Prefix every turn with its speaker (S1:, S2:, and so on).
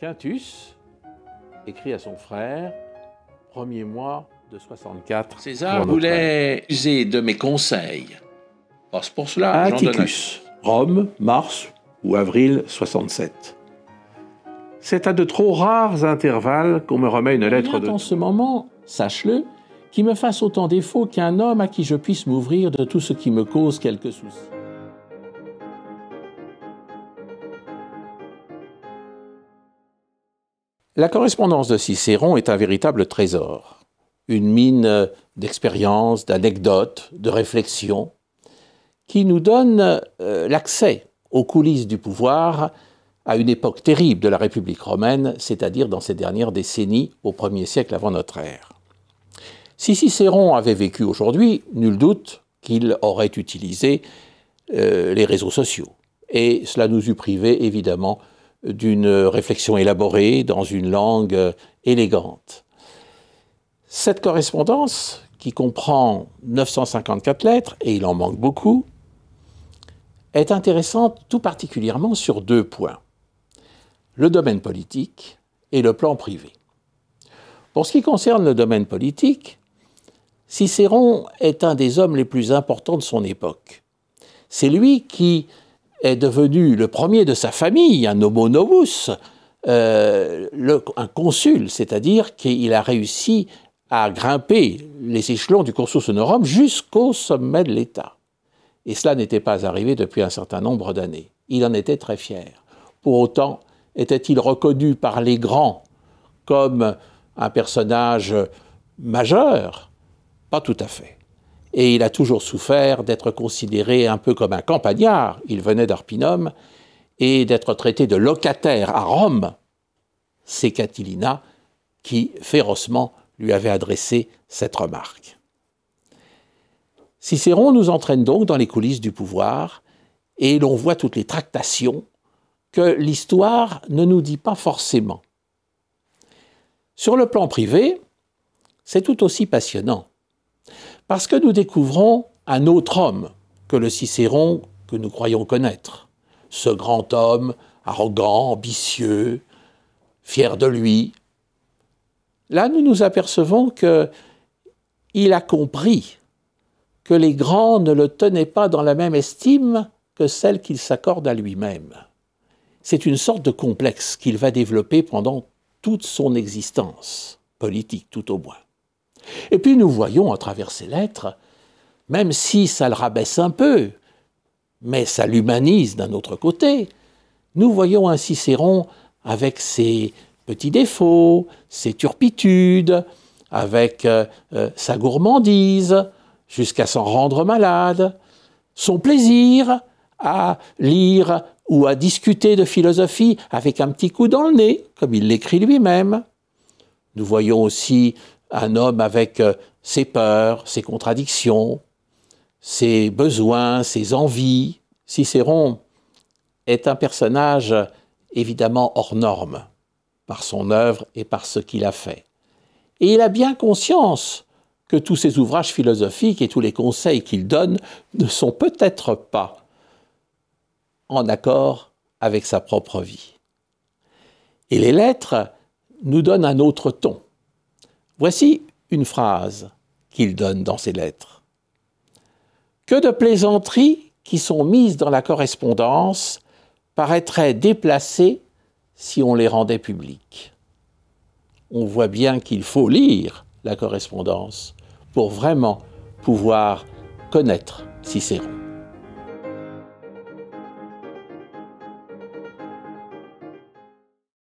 S1: Quintus écrit à son frère, premier mois de 64.
S2: César voulait user de mes conseils. C'est pour cela j'en donne
S1: Atticus, Rome, mars ou avril 67. C'est à de trop rares intervalles qu'on me remet une lettre de...
S2: En ce moment, sache-le, qui me fasse autant défaut qu'un homme à qui je puisse m'ouvrir de tout ce qui me cause quelques soucis.
S1: La correspondance de Cicéron est un véritable trésor, une mine d'expériences, d'anecdotes, de réflexions, qui nous donne l'accès aux coulisses du pouvoir à une époque terrible de la République romaine, c'est-à-dire dans ces dernières décennies, au 1er siècle avant notre ère. Si Cicéron avait vécu aujourd'hui, nul doute qu'il aurait utilisé les réseaux sociaux. Et cela nous eût privé, évidemment, d'une réflexion élaborée dans une langue élégante. Cette correspondance, qui comprend 954 lettres, et il en manque beaucoup, est intéressante tout particulièrement sur deux points: le domaine politique et le plan privé. Pour ce qui concerne le domaine politique, Cicéron est un des hommes les plus importants de son époque. C'est lui qui est devenu le premier de sa famille, un homo novus, un consul, c'est-à-dire qu'il a réussi à grimper les échelons du cursus honorum jusqu'au sommet de l'État. Et cela n'était pas arrivé depuis un certain nombre d'années. Il en était très fier. Pour autant, était-il reconnu par les grands comme un personnage majeur? Pas tout à fait. Et il a toujours souffert d'être considéré un peu comme un campagnard. Il venait d'Arpinum, et d'être traité de locataire à Rome. C'est Catilina qui, férocement, lui avait adressé cette remarque. Cicéron nous entraîne donc dans les coulisses du pouvoir, et l'on voit toutes les tractations que l'histoire ne nous dit pas forcément. Sur le plan privé, c'est tout aussi passionnant, parce que nous découvrons un autre homme que le Cicéron que nous croyons connaître. Ce grand homme, arrogant, ambitieux, fier de lui. Là, nous nous apercevons qu'il a compris que les grands ne le tenaient pas dans la même estime que celle qu'il s'accorde à lui-même. C'est une sorte de complexe qu'il va développer pendant toute son existence, politique tout au moins. Et puis nous voyons à travers ces lettres, même si ça le rabaisse un peu, mais ça l'humanise d'un autre côté, nous voyons un Cicéron avec ses petits défauts, ses turpitudes, avec sa gourmandise, jusqu'à s'en rendre malade, son plaisir à lire ou à discuter de philosophie avec un petit coup dans le nez, comme il l'écrit lui-même. Nous voyons aussi un homme avec ses peurs, ses contradictions, ses besoins, ses envies. Cicéron est un personnage évidemment hors norme par son œuvre et par ce qu'il a fait. Et il a bien conscience que tous ses ouvrages philosophiques et tous les conseils qu'il donne ne sont peut-être pas en accord avec sa propre vie. Et les lettres nous donnent un autre ton. Voici une phrase qu'il donne dans ses lettres. « Que de plaisanteries qui sont mises dans la correspondance paraîtraient déplacées si on les rendait publiques. » On voit bien qu'il faut lire la correspondance pour vraiment pouvoir connaître Cicéron.